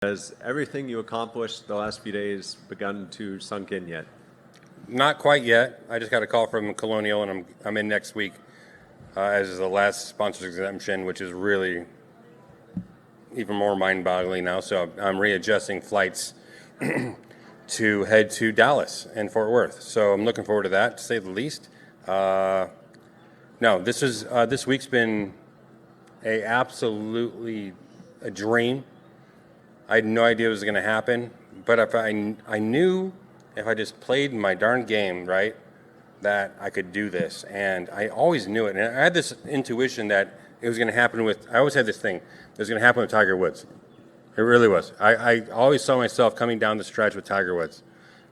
Has everything you accomplished the last few days begun to sunk in yet? Not quite yet. I just got a call from Colonial, and I'm in next week as the last sponsors exemption, which is really even more mind-boggling now. So I'm readjusting flights to head to Dallas and Fort Worth. So I'm looking forward to that, to say the least. No, this week's been absolutely a dream. I had no idea it was going to happen, but if I knew if I just played my darn game right, that I could do this, and I always knew it. And I had this intuition that it was going to happen with. I always had this thing. It was going to happen with Tiger Woods. It really was. I always saw myself coming down the stretch with Tiger Woods,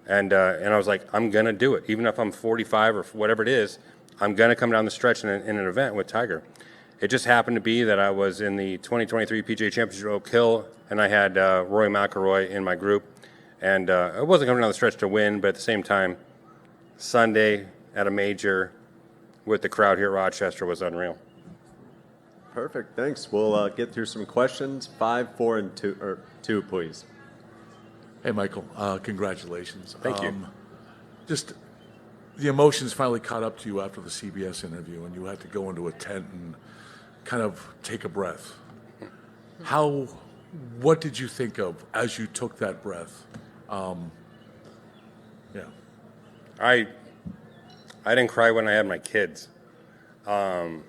and I was like, I'm going to do it, even if I'm 45 or whatever it is. I'm going to come down the stretch in an event with Tiger. It just happened to be that I was in the 2023 PGA Championship at Oak Hill, and I had Roy McIlroy in my group. And I wasn't coming down the stretch to win, but at the same time, Sunday at a major with the crowd here at Rochester was unreal. Perfect. Thanks. We'll get through some questions. 5, 4, and 2, please. Hey, Michael. Congratulations. Thank you. Just the emotions finally caught up to you after the CBS interview, and you had to go into a tent and kind of take a breath. What did you think of as you took that breath? Yeah. I didn't cry when I had my kids. I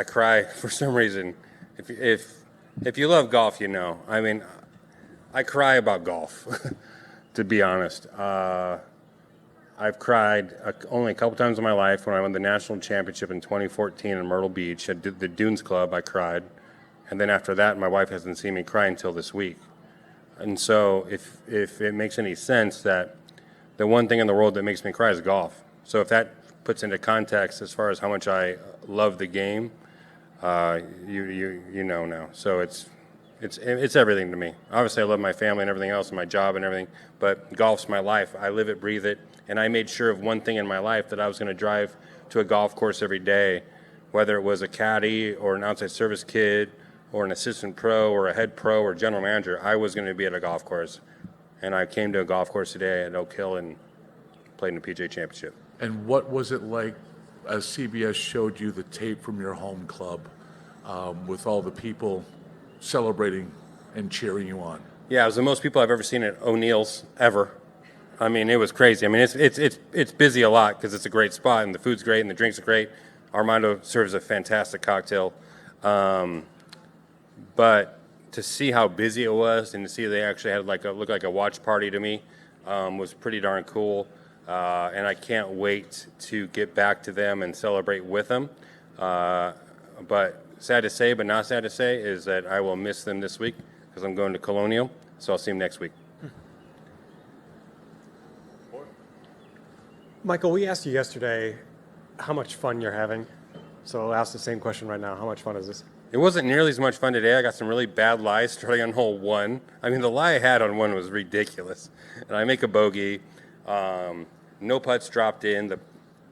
cry for some reason. If you love golf, you know. I mean, I cry about golf, to be honest. I've cried only a couple times in my life. When I won the national championship in 2014 in Myrtle Beach at the Dunes Club, I cried. And then after that, my wife hasn't seen me cry until this week. And so if it makes any sense, that the one thing in the world that makes me cry is golf. So if that puts into context as far as how much I love the game, you know now. So it's everything to me. Obviously, I love my family and everything else and my job and everything, but golf's my life. I live it, breathe it. And I made sure of one thing in my life, that I was going to drive to a golf course every day, whether it was a caddy or an outside service kid or an assistant pro or a head pro or general manager. I was going to be at a golf course. And I came to a golf course today at Oak Hill and played in the PGA Championship. And what was it like as CBS showed you the tape from your home club with all the people celebrating and cheering you on? Yeah, it was the most people I've ever seen at O'Neill's ever. I mean, it was crazy. I mean, it's busy a lot because it's a great spot and the food's great and the drinks are great. Armando serves a fantastic cocktail. But to see how busy it was and to see they actually had looked like a watch party to me was pretty darn cool. And I can't wait to get back to them and celebrate with them. But sad to say, but not sad to say, is that I will miss them this week because I'm going to Colonial. So I'll see them next week. Michael, we asked you yesterday how much fun you're having. So I'll ask the same question right now. How much fun is this? It wasn't nearly as much fun today. I got some really bad lies starting on hole 1. I mean, the lie I had on 1 was ridiculous. And I make a bogey. No putts dropped in.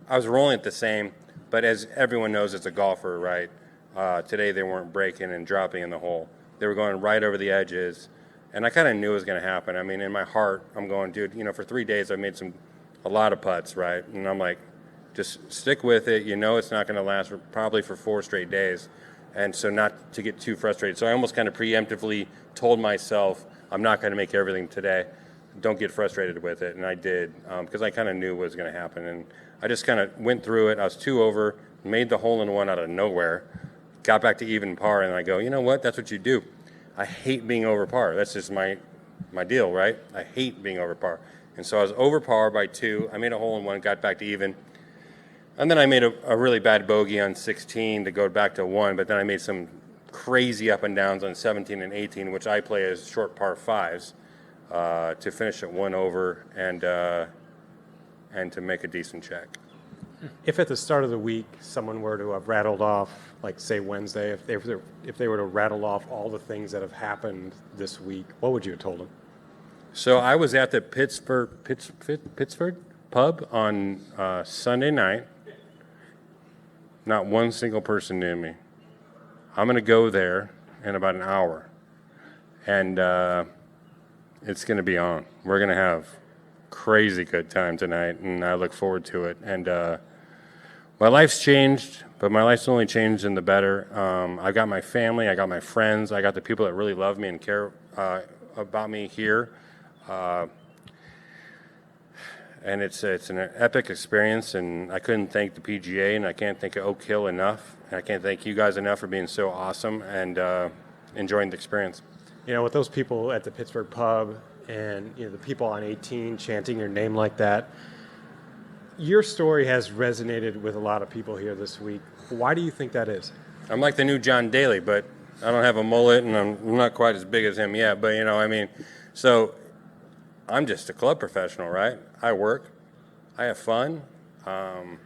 I was rolling it the same. But as everyone knows, it's a golfer, right? Today they weren't breaking and dropping in the hole. They were going right over the edges. And I kind of knew it was going to happen. I mean, in my heart, I'm going, dude, for 3 days I've made a lot of putts, right? And I'm like, just stick with it. You know it's not going to last probably for 4 straight days. And so not to get too frustrated. So I almost kind of preemptively told myself, I'm not going to make everything today. Don't get frustrated with it. And I did, because I kind of knew what was going to happen. And I just kind of went through it. I was 2 over, made the hole-in-one out of nowhere, got back to even par, and I go, you know what? That's what you do. I hate being over par. That's just my deal, right? I hate being over par. And so I was over par by 2. I made a hole-in-one, got back to even. And then I made a really bad bogey on 16 to go back to 1, but then I made some crazy up and downs on 17 and 18, which I play as short par 5s, to finish at 1 over and to make a decent check. If at the start of the week someone were to have rattled off, like say Wednesday, if they were to rattle off all the things that have happened this week, what would you have told them? So I was at the Pittsburgh pub on Sunday night. Not one single person knew me. I'm going to go there in about an hour. and it's going to be on. We're going to have crazy good time tonight, and I look forward to it. And my life's changed, but my life's only changed in the better. I got my family, I got my friends, I got the people that really love me and care about me here. And it's an epic experience, and I couldn't thank the PGA, and I can't thank Oak Hill enough, and I can't thank you guys enough for being so awesome and enjoying the experience. You know, with those people at the Pittsburgh pub and, you know, the people on 18 chanting your name like that, your story has resonated with a lot of people here this week. Why do you think that is? I'm like the new John Daly, but I don't have a mullet, and I'm not quite as big as him yet, but, you know, I mean, so I'm just a club professional, right? I work, I have fun. I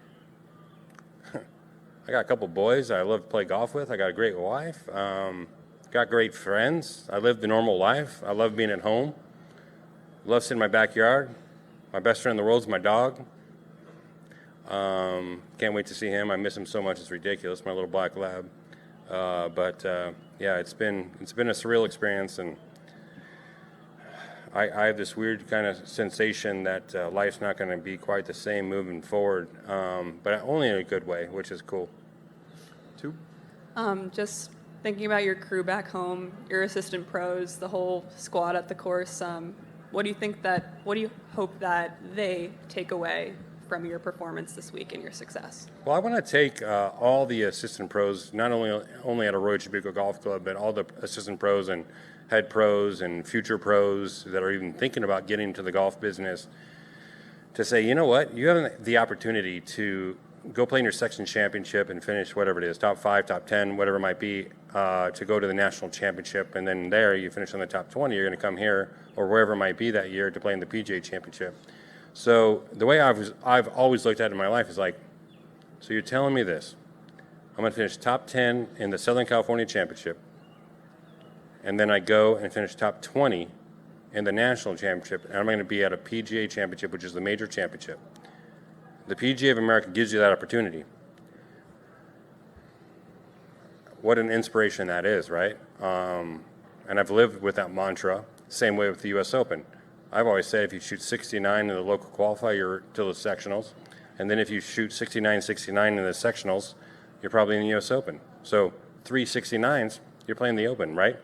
got a couple boys I love to play golf with. I got a great wife. Got great friends. I live the normal life. I love being at home. Love sitting in my backyard. My best friend in the world is my dog. Can't wait to see him. I miss him so much. It's ridiculous. My little black lab. Yeah, it's been a surreal experience, and I have this weird kind of sensation that life's not going to be quite the same moving forward, but only in a good way, which is cool. Two. Just thinking about your crew back home, your assistant pros, the whole squad at the course. What do you hope that they take away from your performance this week and your success? Well, I want to take all the assistant pros, not only at Arroyo Chabuco Golf Club, but all the assistant pros and head pros and future pros that are even thinking about getting into the golf business, to say, you know what, you have the opportunity to go play in your section championship and finish whatever it is, top 5, top 10, whatever it might be, to go to the national championship, and then there you finish on the top 20, you're going to come here or wherever it might be that year to play in the PGA championship. So the way I've always looked at it in my life is like, so you're telling me this, I'm going to finish top 10 in the Southern California championship, and then I go and finish top 20 in the national championship, and I'm going to be at a PGA championship, which is the major championship. The PGA of America gives you that opportunity. What an inspiration that is, right? And I've lived with that mantra, same way with the U.S. Open. I've always said if you shoot 69 in the local qualifier, you're to the sectionals. And then if you shoot 69-69 in the sectionals, you're probably in the U.S. Open. So 3 69s, you're playing the Open, right?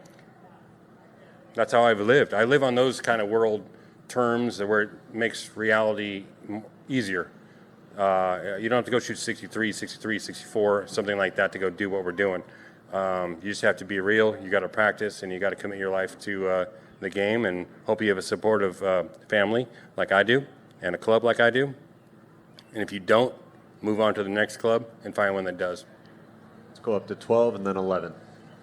That's how I've lived. I live on those kind of world terms where it makes reality easier. You don't have to go shoot 63, 63, 64, something like that to go do what we're doing. You just have to be real. You got to practice, and you got to commit your life to the game, and hope you have a supportive family like I do, and a club like I do. And if you don't, move on to the next club and find one that does. Let's go up to 12 and then 11.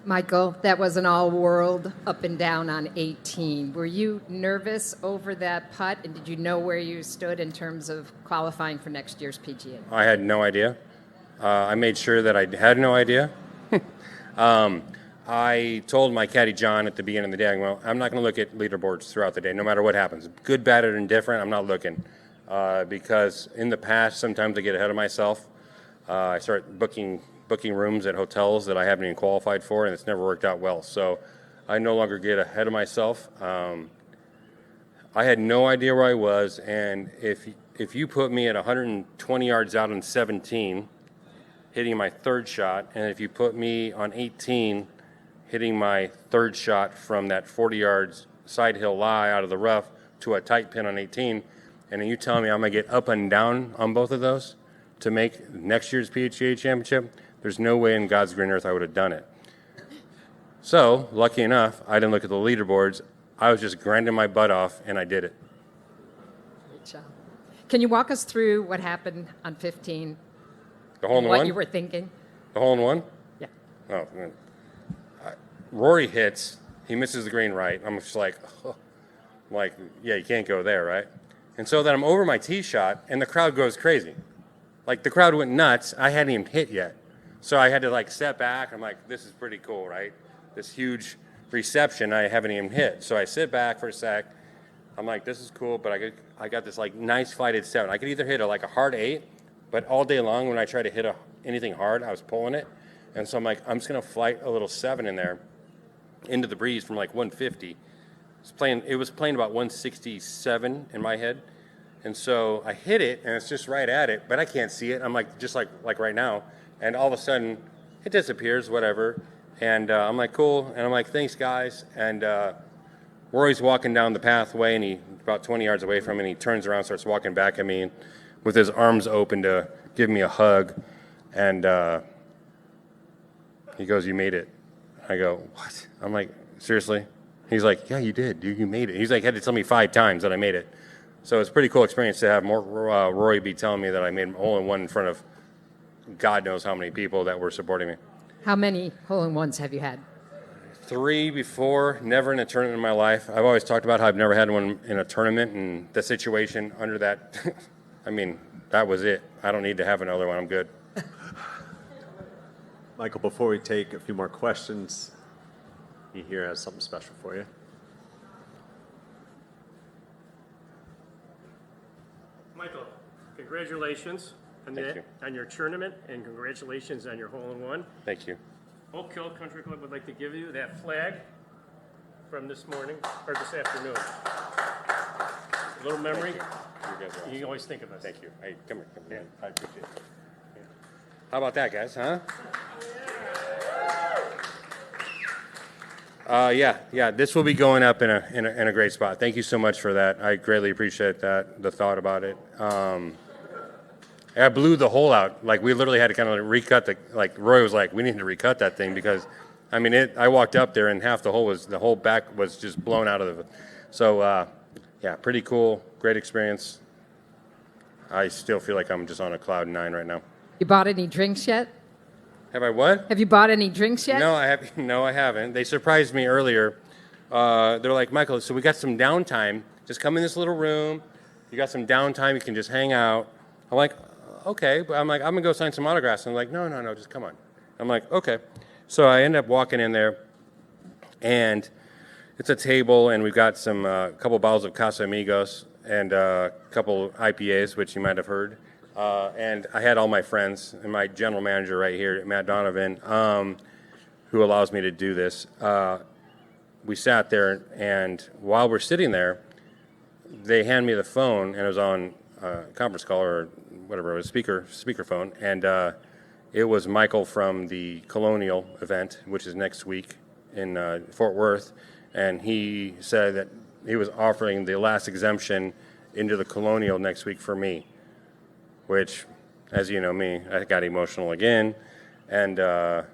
Michael, that was an all-world up and down on 18. Were you nervous over that putt, and did you know where you stood in terms of qualifying for next year's PGA? I had no idea. I made sure that I had no idea. I told my caddy John at the beginning of the day, well, I'm not going to look at leaderboards throughout the day, no matter what happens. Good, bad, or indifferent, I'm not looking. Because in the past, sometimes I get ahead of myself. I start booking rooms at hotels that I haven't even qualified for, and it's never worked out well. So I no longer get ahead of myself. I had no idea where I was, and if you put me at 120 yards out on 17, hitting my third shot, and if you put me on 18, hitting my third shot from that 40 yards side hill lie out of the rough to a tight pin on 18, and then you tell me I'm going to get up and down on both of those to make next year's PGA championship, there's no way in God's green earth I would have done it. So, lucky enough, I didn't look at the leaderboards. I was just grinding my butt off, and I did it. Great job. Can you walk us through what happened on 15? The hole in what one? you were thinking? The hole in one? Yeah. Oh, man. Rory hits. He misses the green right. I'm just like, oh. I'm like, yeah, you can't go there, right? And so then I'm over my tee shot, and the crowd goes crazy. Like, the crowd went nuts. I hadn't even hit yet. So I had to, like, step back. I'm like, this is pretty cool, right? This huge reception I haven't even hit. So I sit back for a sec. I'm like, this is cool, but I got this, like, nice flighted 7. I could either hit a hard 8, but all day long when I try to hit anything hard, I was pulling it. And so I'm like, I'm just going to flight a little 7 in there. into the breeze from like 150. It was playing about 167 in my head. And so I hit it, and it's just right at it, but I can't see it. I'm like, just like right now. And all of a sudden, it disappears, whatever. And I'm like, cool. And I'm like, thanks, guys. And Rory's walking down the pathway, and he about 20 yards away from me, and he turns around, starts walking back at me with his arms open to give me a hug. And he goes, "You made it." I go, "What?" I'm like, "Seriously?" He's like, "Yeah, you did. You made it." He's like, had to tell me 5 times that I made it. So it's a pretty cool experience to have Rory be telling me that I made hole-in-one in front of God knows how many people that were supporting me. How many hole-in-ones have you had? 3 before, never in a tournament in my life. I've always talked about how I've never had one in a tournament, and the situation under that, I mean, that was it. I don't need to have another one. I'm good. Michael, before we take a few more questions, he here has something special for you. Michael, congratulations on, Thank you. on your tournament, and congratulations on your hole-in-one. Thank you. Oak Hill Country Club would like to give you that flag from this morning, or this afternoon. A little memory. You guys are awesome. You always think of us. Thank you. Hey, come here. I appreciate it. How about that, guys, huh? Yeah. This will be going up in a great spot. Thank you so much for that. I greatly appreciate that, the thought about it. I blew the hole out. Like, we literally had to kind of recut like, Roy was like, we need to recut that thing because, I mean, I walked up there and half the whole back was just blown out of it. So, yeah, pretty cool. Great experience. I still feel like I'm just on a cloud 9 right now. You bought any drinks yet? Have I what? Have you bought any drinks yet? No, I haven't. They surprised me earlier. They're like, "Michael, so we got some downtime. Just come in this little room. You got some downtime. You can just hang out." I'm like, "Okay," but I'm like, "I'm gonna go sign some autographs." And I'm like, "No, just come on." I'm like, "Okay." So I end up walking in there, and it's a table, and we've got some couple bottles of Casamigos and a couple IPAs, which you might have heard. And I had all my friends and my general manager right here, Matt Donovan, who allows me to do this. We sat there, and while we're sitting there, they hand me the phone, and it was on conference call or whatever it was, speakerphone, and it was Michael from the Colonial event, which is next week in Fort Worth, and he said that he was offering the last exemption into the Colonial next week for me. Which, as you know me, I got emotional again, and I'm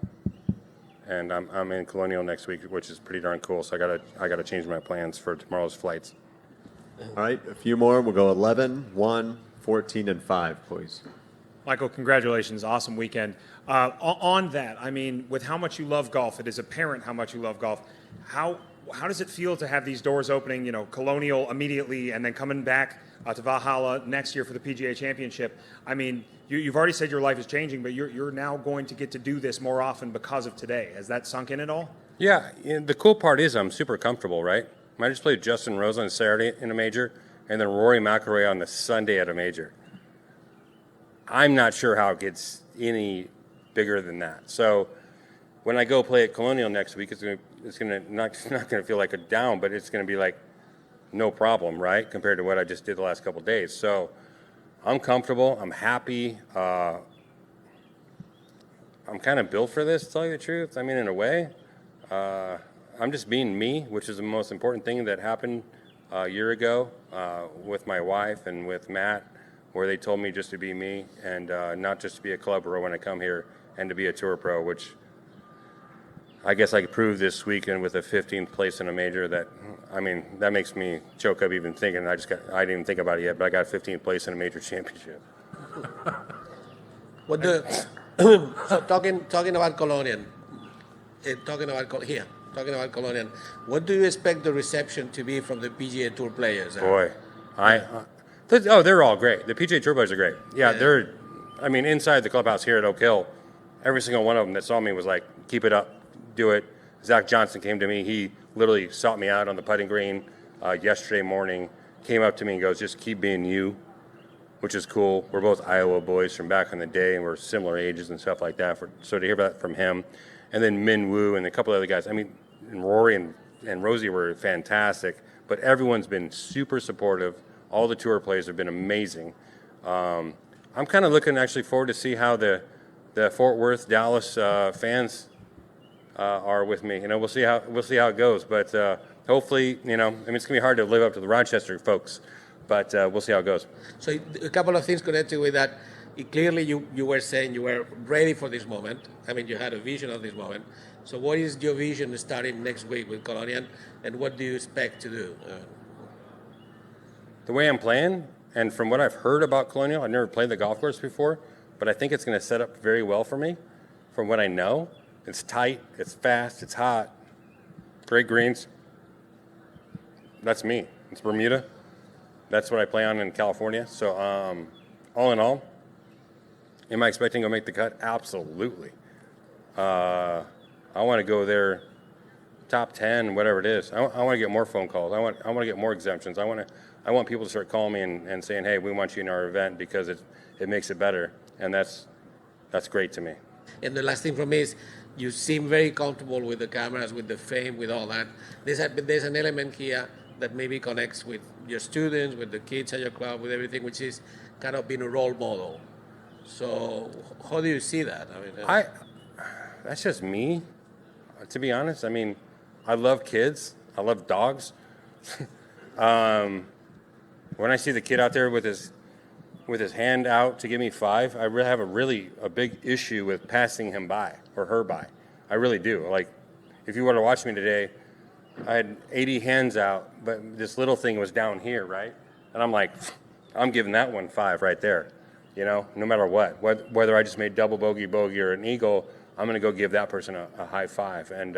in Colonial next week, which is pretty darn cool. So I gotta change my plans for tomorrow's flights. All right, a few more. We'll go 11, 1, 14, and 5, please. Michael, congratulations. Awesome weekend. On that, I mean, with how much you love golf, it is apparent how much you love golf. How does it feel to have these doors opening, Colonial immediately and then coming back to Valhalla next year for the PGA Championship? I mean, you've already said your life is changing, but you're now going to get to do this more often because of today. Has that sunk in at all? Yeah, the cool part is I'm super comfortable, right? I just played Justin Rose on Saturday in a major, and then Rory McIlroy on the Sunday at a major. I'm not sure how it gets any bigger than that. So when I go play at Colonial next week, it's not gonna feel like a down, but it's gonna be like no problem, right? Compared to what I just did the last couple of days. So I'm comfortable. I'm happy. I'm kind of built for this, to tell you the truth. I mean, in a way, I'm just being me, which is the most important thing that happened a year ago with my wife and with Matt, where they told me just to be me and not just to be a club pro when I come here and to be a tour pro, which I guess I could prove this weekend with a 15th place in a major. That makes me choke up even thinking. I didn't even think about it yet, but I got 15th place in a major championship. So talking about Colonial, talking about Colonial, what do you expect the reception to be from the PGA Tour players? Boy, they're all great. The PGA Tour players are great. Yeah, inside the clubhouse here at Oak Hill, every single one of them that saw me was like, "Keep it up, do it." Zach Johnson came to me. He literally sought me out on the putting green yesterday morning, came up to me and goes, "Just keep being you," which is cool. We're both Iowa boys from back in the day, and we're similar ages and stuff like that. So to hear that from him, and then Min Woo and a couple other guys, and Rory and Rosie were fantastic, but everyone's been super supportive. All the tour players have been amazing. I'm kind of looking actually forward to see how the Fort Worth, Dallas fans are with me. You know, we'll see how it goes. But hopefully, you know, I mean, it's gonna be hard to live up to the Rochester folks, but we'll see how it goes. So a couple of things connected with that. Clearly, you were saying you were ready for this moment. I mean, you had a vision of this moment. So what is your vision starting next week with Colonial, and what do you expect to do? The way I'm playing, and from what I've heard about Colonial, I've never played the golf course before, but I think it's going to set up very well for me. From what I know, it's tight, it's fast, it's hot, great greens. That's me. It's Bermuda. That's what I play on in California. So all in all, am I expecting to make the cut? Absolutely. I want to go there top 10, whatever it is. I want to get more phone calls. I want to get more exemptions. I want people to start calling me and saying, hey, we want you in our event because it makes it better. And that's great to me. And the last thing from me is, you seem very comfortable with the cameras, with the fame, with all that. There's an element here that maybe connects with your students, with the kids at your club, with everything, which is kind of being a role model. So how do you see that? I mean, That's just me, to be honest. I mean, I love kids. I love dogs. When I see the kid out there with his hand out to give me 5, I really have a big issue with passing him by or her by. I really do. Like, if you were to watch me today, I had 80 hands out, but this little thing was down here, right? And I'm like, I'm giving that one 5 right there. You know, no matter what. Whether I just made double bogey, or an eagle, I'm going to go give that person a high 5. And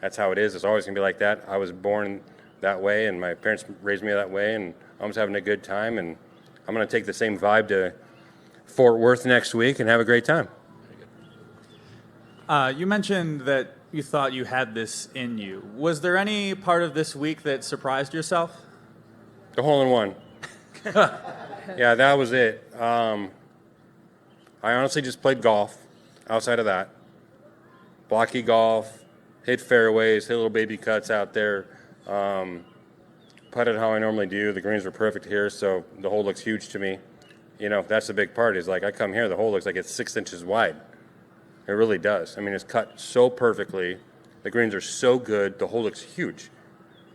that's how it is. It's always going to be like that. I was born that way, and my parents raised me that way, and I was having a good time. And I'm going to take the same vibe to Fort Worth next week and have a great time. You mentioned that you thought you had this in you. Was there any part of this week that surprised yourself? The hole-in-one. Yeah, that was it. I honestly just played golf outside of that. Blocky golf, hit fairways, hit little baby cuts out there. Putted how I normally do. The greens were perfect here, so the hole looks huge to me. You know, that's the big part. Is like I come here, the hole looks like it's 6 inches wide. It really does. I mean, it's cut so perfectly. The greens are so good. The hole looks huge.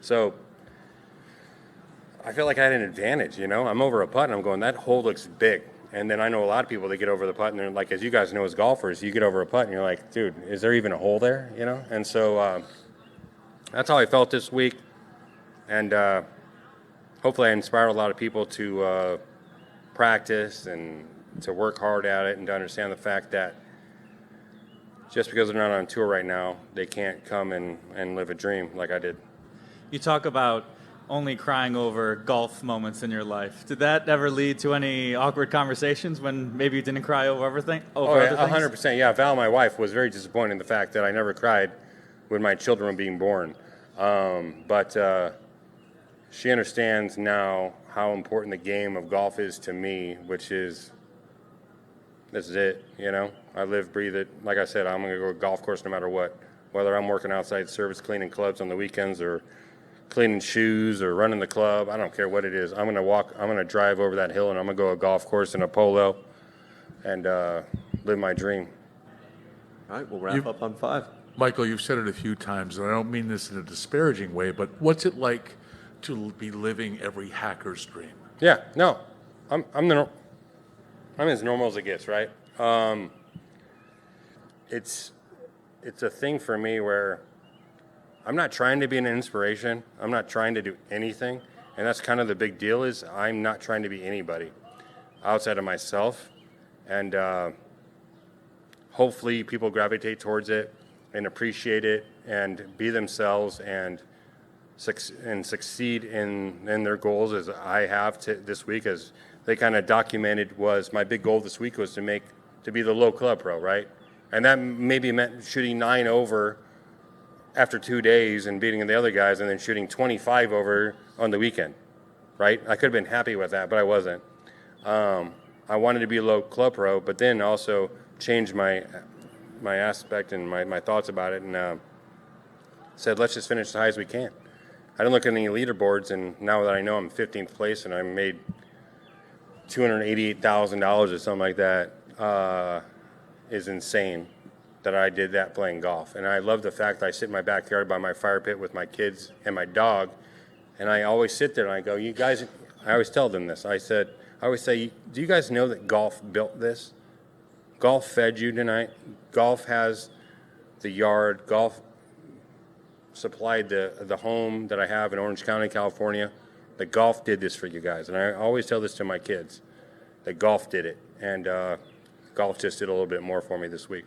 So I feel like I had an advantage, you know? I'm over a putt, and I'm going, that hole looks big. And then I know a lot of people that get over the putt, and they're like, as you guys know as golfers, you get over a putt, and you're like, dude, is there even a hole there, you know? And so that's how I felt this week. And hopefully I inspired a lot of people to practice and to work hard at it and to understand the fact that just because they're not on tour right now, they can't come and live a dream like I did. You talk about only crying over golf moments in your life. Did that ever lead to any awkward conversations when maybe you didn't cry over everything? Oh, yeah, 100%. Yeah, Val, my wife, was very disappointed in the fact that I never cried when my children were being born. But she understands now how important the game of golf is to me, which is, this is it, you know? I live, breathe it. Like I said, I'm going to go to a golf course no matter what. Whether I'm working outside service, cleaning clubs on the weekends, or cleaning shoes, or running the club, I don't care what it is. I'm going to drive over that hill, and I'm going to go to a golf course in a polo and live my dream. All right, we'll wrap up on 5. Michael, you've said it a few times, and I don't mean this in a disparaging way, but what's it like to be living every hacker's dream? Yeah, no, I'm as normal as it gets, right? It's a thing for me where I'm not trying to be an inspiration. I'm not trying to do anything, and that's kind of the big deal. Is I'm not trying to be anybody outside of myself, and hopefully people gravitate towards it and appreciate it and be themselves and succeed in their goals as I have this week. As they kind of documented, was my big goal this week was to be the low club pro, right? And that maybe meant shooting 9 over after 2 days and beating the other guys, and then shooting 25 over on the weekend, right? I could have been happy with that, but I wasn't. I wanted to be a low club pro, but then also change my aspect and my thoughts about it. And said, let's just finish as high as we can. I didn't look at any leaderboards, and now that I know I'm 15th place and I made $288,000 or something like that, is insane that I did that playing golf. And I love the fact that I sit in my backyard by my fire pit with my kids and my dog, and I always sit there and I go, you guys, I always tell them this. I always say, do you guys know that golf built this? Golf fed you tonight. Golf has the yard. Golf supplied the home that I have in Orange County, California. That golf did this for you guys. And I always tell this to my kids, that golf did it. And golf just did a little bit more for me this week.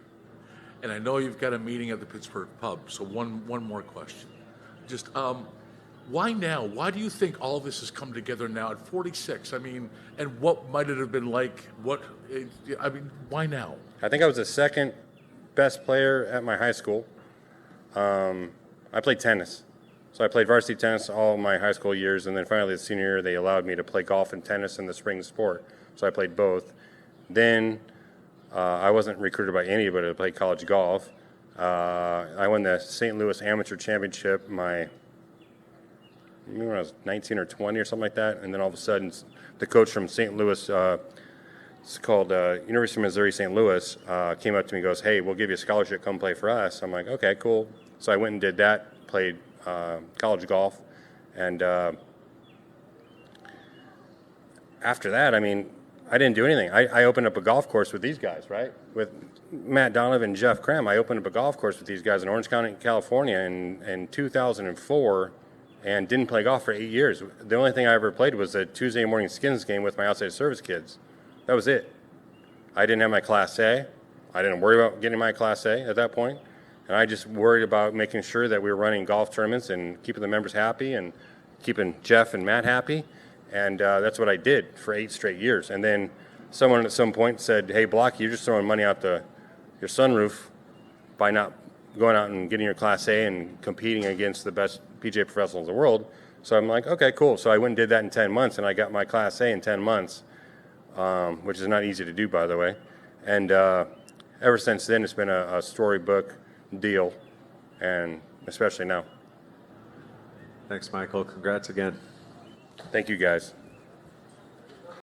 And I know you've got a meeting at the Pittsburgh pub, so one more question. Just why now? Why do you think all of this has come together now at 46? I mean, and what might it have been like? Why now? I think I was the second best player at my high school. I played tennis. So I played varsity tennis all my high school years, and then finally the senior year they allowed me to play golf and tennis in the spring sport. So I played both. Then I wasn't recruited by anybody to play college golf. I won the St. Louis Amateur Championship when I was 19 or 20 or something like that, and then all of a sudden the coach from St. Louis, it's called University of Missouri St. Louis, came up to me and goes, hey, we'll give you a scholarship, come play for us. I'm like, okay, cool. So I went and did that, played college golf, and after that, I mean, I didn't do anything. I opened up a golf course with these guys, right? With Matt Donovan and Jeff Cram. I opened up a golf course with these guys in Orange County, California in 2004 and didn't play golf for 8 years. The only thing I ever played was a Tuesday morning skins game with my outside service kids. That was it. I didn't have my Class A. I didn't worry about getting my Class A at that point. And I just worried about making sure that we were running golf tournaments and keeping the members happy and keeping Jeff and Matt happy. And that's what I did for 8 straight years. And then someone at some point said, hey, Blocky, you're just throwing money out your sunroof by not going out and getting your Class A and competing against the best PGA professionals in the world. So I'm like, okay, cool. So I went and did that in 10 months, and I got my Class A in 10 months, which is not easy to do, by the way. And ever since then, it's been a storybook deal, and especially now. Thanks, Michael. Congrats again. Thank you, guys.